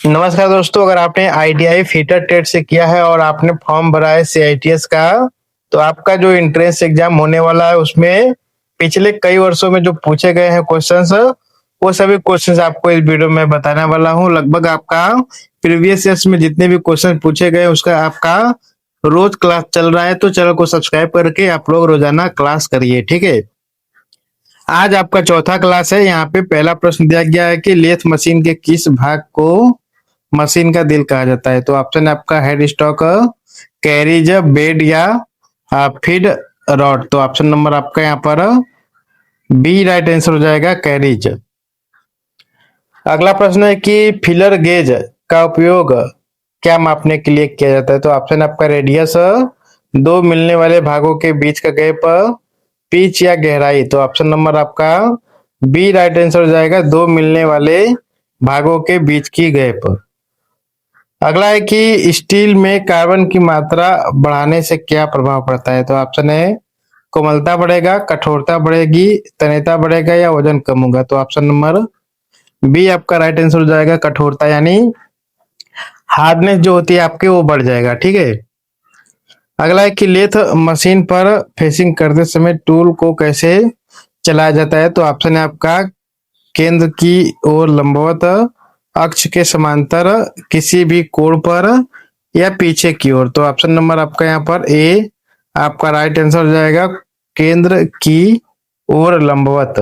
नमस्कार दोस्तों, अगर आपने आईटीआई फिटर टेट से किया है और आपने फॉर्म भरा है सीआईटीएस का, तो आपका जो एंट्रेंस एग्जाम होने वाला है उसमें पिछले कई वर्षों में जो पूछे गए हैं क्वेश्चंस, वो सभी क्वेश्चंस आपको इस वीडियो में बताने वाला हूँ। लगभग आपका प्रीवियस ईयर्स में जितने भी क्वेश्चन पूछे गए उसका आपका रोज क्लास चल रहा है, तो चैनल को सब्सक्राइब करके आप लोग रोजाना क्लास करिए, ठीक है। आज आपका चौथा क्लास है। यहाँ पे पहला प्रश्न दिया गया है कि लेथ मशीन के किस भाग को मशीन का दिल कहा जाता है। तो ऑप्शन है आपका हेड स्टॉक, कैरिज, बेड या फीड रॉड। तो ऑप्शन नंबर आपका यहाँ पर बी राइट आंसर हो जाएगा, कैरिज। अगला प्रश्न है कि फिलर गेज का उपयोग क्या मापने के लिए किया जाता है। तो ऑप्शन आपका रेडियस, दो मिलने वाले भागों के बीच का गैप, पिच या गहराई। तो ऑप्शन नंबर आपका बी राइट आंसर हो जाएगा, दो मिलने वाले भागों के बीच की गैप। अगला है कि स्टील में कार्बन की मात्रा बढ़ाने से क्या प्रभाव पड़ता है। तो ऑप्शन है कोमलता बढ़ेगा, कठोरता बढ़ेगी, तन्यता बढ़ेगा या वजन कम होगा। तो ऑप्शन नंबर बी आपका राइट आंसर हो जाएगा, कठोरता, यानी हार्डनेस जो होती है आपके वो बढ़ जाएगा, ठीक है। अगला है कि लेथ मशीन पर फेसिंग करते समय टूल को कैसे चलाया जाता है। तो ऑप्शन है आपका केंद्र की ओर लंबवत, अक्ष के समांतर, किसी भी कोण पर या पीछे की ओर। तो ऑप्शन नंबर आपका यहाँ पर ए आपका राइट आंसर हो जाएगा, केंद्र की ओर लंबवत।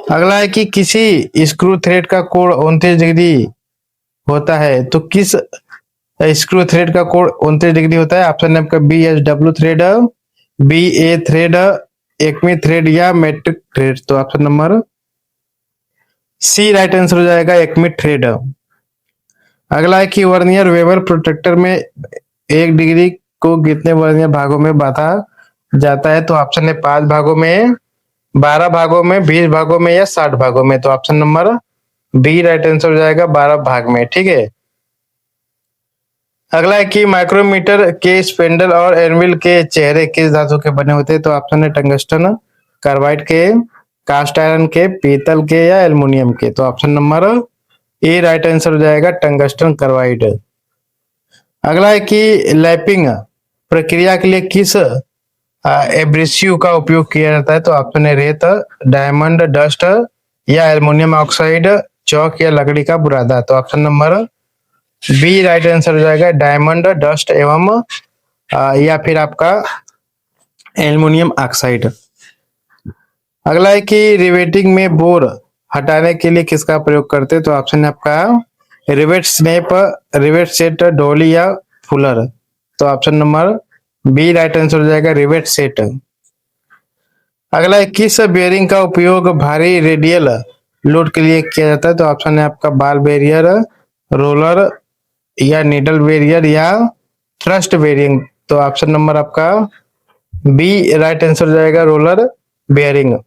अगला है कि किसी स्क्रू थ्रेड का कोण 29 डिग्री होता है, तो किस स्क्रू थ्रेड का कोण 29 डिग्री होता है। ऑप्शन है आपका B S W thread, B A thread, Acme thread या मेट्रिक थ्रेड। तो option number C right answer हो जाएगा, एक्मी थ्रेड। अगला है कि वर्नियर वेबर प्रोटेक्टर में 1 डिग्री को कितने वर्नियर भागों में बांटा जाता है। तो ऑप्शन है 5 भागों में, 12 भागों में, 20 भागों में या 60 भागों में। तो option number B right answer हो जाएगा, 12 भाग में, ठीक है। अगला है कि माइक्रोमीटर के स्पेंडल और एनविल के चेहरे किस धातु के बने होते हैं। तो ऑप्शन है टंगस्टन, कार्बाइड के, कास्ट आयरन के, पीतल के या एल्युमिनियम के। तो option number A right answer हो जाएगा, टंगस्टन कार्बाइड। अगला है कि लैपिंग प्रक्रिया के लिए किस एब्रेसिव का उपयोग किया जाता है। तो ऑप्शन है रेत, डायमंड डस्ट या एल्युमिनियम ऑक्साइड, चौक या लकड़ी का बुरादा। तो option number B right answer हो जाएगा, डायमंड डस्ट एवं या फिर आपका एल्युमिनियम ऑक्साइड। अगला है कि रिवेटिंग में बोर हटाने के लिए किसका प्रयोग करते हैं। तो ऑप्शन है आपका रिवेट स्नेप, रिवेट सेट, डोली या फुलर। तो option number B right answer हो जाएगा, रिवेट सेट। अगला है किस बेयरिंग का उपयोग भारी रेडियल लोड के लिए किया जाता है। तो ऑप्शन है आपका बाल बेरियर, रोलर या नीडल बेरियर या थ्रस्ट बेरिंग। तो ऑप्शन नंबर आपका बी राइट आंसर हो जाएगा, रोलर बेयरिंग।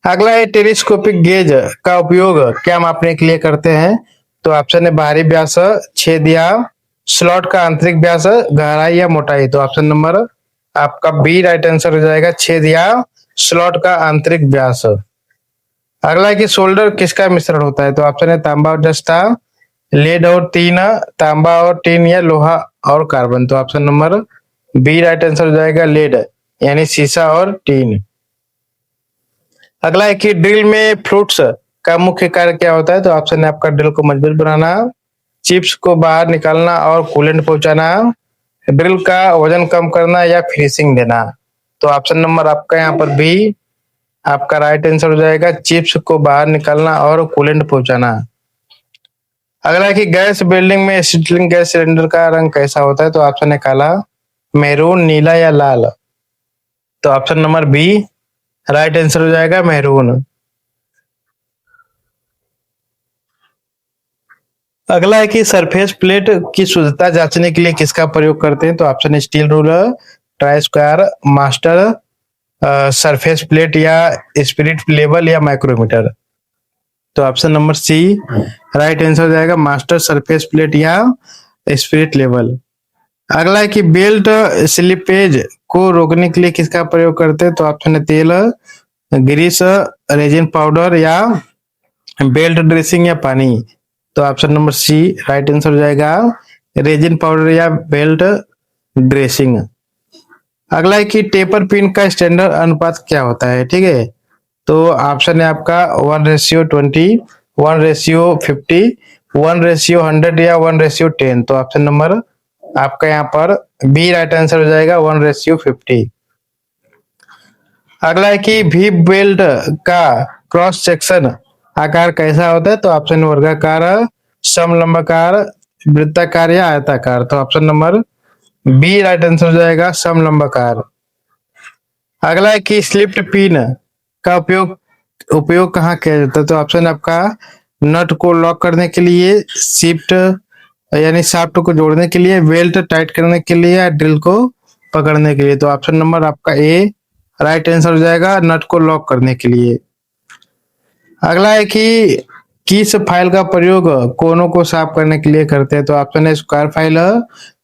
अगला है टेलीस्कोपिक गेज का उपयोग क्या मापने के लिए करते हैं। तो ऑप्शन है बाहरी व्यास, छेद या स्लॉट का आंतरिक व्यास, गहराई या मोटाई। तो ऑप्शन नंबर आपका बी राइट आंसर हो जाएगा, छेद या स्लॉट का आंतरिक व्यास। अगला है कि सोल्डर किसका मिश्रण होता है। तो ऑप्शन है तांबा और जस्ता, लेड और टीन, तांबा और टीन या लोहा और कार्बन। तो option number B right answer हो जाएगा, लेड, यानी शीशा और टीन। अगला है कि ड्रिल में फ्लूट्स का मुख्य कार्य क्या होता है। तो ऑप्शन है आपका ड्रिल को मजबूत बनाना, चिप्स को बाहर निकालना और कूलेंट पहुंचाना, ड्रिल का वजन कम करना या फिनिशिंग देना। तो ऑप्शन नंबर आपका यहाँ पर बी आपका राइट आंसर हो जाएगा, चिप्स को बाहर निकालना और कूलेंट पहुंचाना। अगला है कि गैस वेल्डिंग में एसिटिलीन गैस सिलेंडर का रंग कैसा होता है। तो ऑप्शन है काला, मैरून, नीला या लाल। तो option number B right answer हो जाएगा, मैरून। अगला है कि सरफेस प्लेट की शुद्धता जांचने के लिए किसका प्रयोग करते हैं। तो ऑप्शन है steel ruler, try square, master surface plate या स्पिरिट लेवल या माइक्रोमीटर। तो option number C right answer हो जाएगा, मास्टर सरफेस प्लेट या स्पिरिट लेवल। अगला है कि बेल्ट स्लिपेज को रोकने के लिए किसका प्रयोग करते हैं। तो ऑप्शन है तेल, ग्रीस, रेजिन पाउडर या बेल्ट ड्रेसिंग या पानी? तो option number C right answer हो जाएगा, रेजिन पाउडर या बेल्ट ड्रेसिंग। अगला है कि टेपर पिन का स्टैंडर्ड अनुपात क्या होता है, ठीक है। तो ऑप्शन है आपका 1:20, 1:50, 1:100 या 1:10। तो ऑप्शन नंबर आपका यहाँ पर बी राइट आंसर हो जाएगा, 1:50। अगला है कि वी बेल्ट का क्रॉस सेक्शन आकार कैसा होता है? तो ऑप्शन वर्गाकार, समलंबाकार, वृत्ताकार या आयताकार। तो option number B right answer हो जाएगा, समलंबाकार। अगला है कि स्लिप्ड पिन का उपयोग उपयोग कहाँ किया जाता है? तो ऑप्शन आपका नट को लॉक करने के लिए, शिफ्ट यानी शाफ्ट को जोड़ने के लिए, बेल्ट टाइट करने के लिए या ड्रिल को पकड़ने के लिए। तो ऑप्शन नंबर आपका ए राइट आंसर हो जाएगा, नट को लॉक करने के लिए। अगला है कि किस फाइल का प्रयोग कोनों को साफ करने के लिए करते हैं? तो ऑप्शन है square file,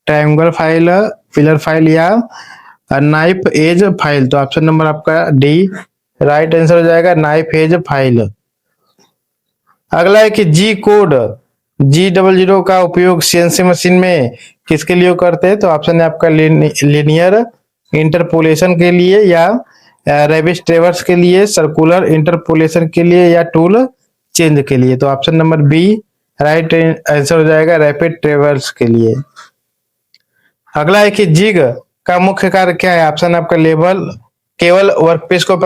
triangle file, filler file या नाइफ एज फाइल। तो ऑप्शन नंबर आपका डी राइट आंसर हो जाएगा, नाइफ एज फाइल। अगला है कि G00 का उपयोग सीएनसी मशीन में किसके लिए करते हैं? तो ऑप्शन है आपका लीनियर इंटरपोलेशन के लिए या रैबिस ट्रेवर्स के लिए, सर्कुलर इंटरपोलेशन के लिए या टूल चेंज के लिए। तो option number B right answer हो जाएगा, रैपिड ट्रेवर्स के लिए। अगला है कि जिग का मुख्य कार्य क्या है? ऑप्शन आपका लेवल केवल वर्कपीस को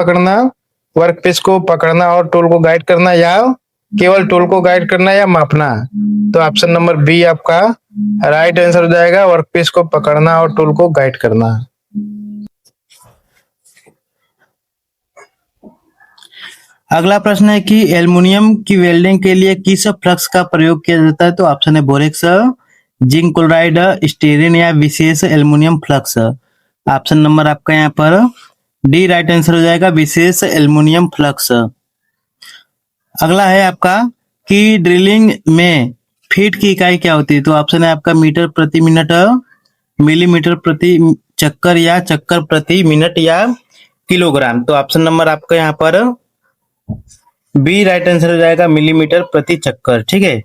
पकड़ना और टूल को गाइड करना, या केवल टूल को गाइड करना या मापना। तो ऑप्शन नंबर बी आपका राइट आंसर हो जाएगा, वर्कपीस को पकड़ना और टूल को गाइड करना। अगला प्रश्न है कि एल्युमिनियम की वेल्डिंग के लिए किस फ्लक्स का प्रयोग किया जाता है? तो ऑप्शन है बोरेक्स, जिंक क्लोराइड, स्टीरिन या विशेष एल्युमिनियम फ्लक्स। ऑप्शन नंबर आपका यहाँ पर डी राइट आंसर हो जाएगा, विशेष एल्युमिनियम फ्लक्स। अगला है आपका कि ड्रिलिंग में फीट की इकाई क्या होती है? तो ऑप्शन है आपका मीटर प्रति मिनट, मिलीमीटर प्रति चक्कर या चक्कर प्रति मिनट या किलोग्राम। तो ऑप्शन नंबर आपका यहाँ पर बी राइट आंसर हो जाएगा, मिलीमीटर प्रति चक्कर, ठीक है।